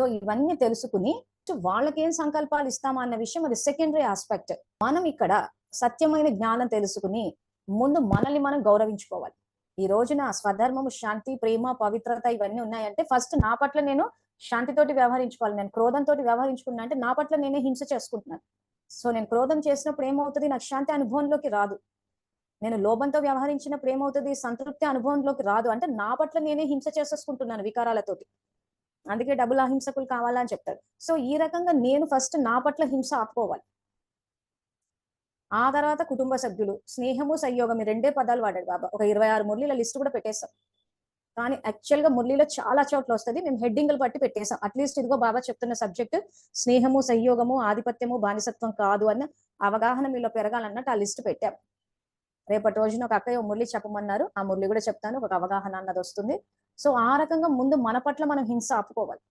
So ఇవన్నీ తెలుసుకుని వాళ్ళకి ఏం సంకల్పాలు ఇస్తామా అన్న విషయం అది సెకండరీ ఆస్పెక్ట్. మనం ఇక్కడ సత్యమైన జ్ఞానం తెలుసుకుని ముందు మనల్ని మనం గౌరవించుకోవాలి. ఈ రోజున స్వధర్మము, శాంతి, ప్రేమ, పవిత్రత ఇవన్నీ ఉన్నాయంటే ఫస్ట్ నా పట్ల నేను శాంతితోటి వ్యవహరించుకోవాలి. నేను క్రోధంతో వ్యవహరించుకున్నా అంటే నా పట్ల నేనే హింస చేసుకుంటున్నాను. సో నేను క్రోధం చేసినప్పుడు ఏమవుతుంది, నాకు శాంతి అనుభవంలోకి రాదు. నేను లోభంతో వ్యవహరించినప్పుడు ఏమవుతుంది, సంతృప్తి అనుభవంలోకి రాదు. అంటే నా పట్ల నేనే హింస చేసేసుకుంటున్నాను వికారాలతోటి. అందుకే డబుల్ అహింసకులు కావాలా అని చెప్తారు. సో ఈ రకంగా నేను ఫస్ట్ నా పట్ల హింస ఆపుకోవాలి. ఆ తర్వాత కుటుంబ సభ్యులు, స్నేహము, సంయోగం ఈ రెండే పదాలు వాడాడు బాబా. ఒక 26 మురళీల లిస్ట్ కూడా పెట్టేశాం. కానీ యాక్చువల్ గా మురళీలో చాలా చోట్ల వస్తుంది, మేము హెడ్డింగ్లు బట్టి పెట్టేశాం. అట్లీస్ట్ ఇదిగో బాబా చెప్తున్న సబ్జెక్ట్ స్నేహము, సంయోగము, ఆధిపత్యము, బానిసత్వం కాదు అన్న అవగాహన మీలో పెరగాలన్నట్టు ఆ లిస్ట్ పెట్టాం. రేపటి రోజున ఒక అక్కయ్య మురళి చెప్పమన్నారు, ఆ మురళి కూడా చెప్తాను, ఒక అవగాహన అన్నది వస్తుంది. సో ఆ రకంగా ముందు మన పట్ల మనం హింస ఆపుకోవాలి.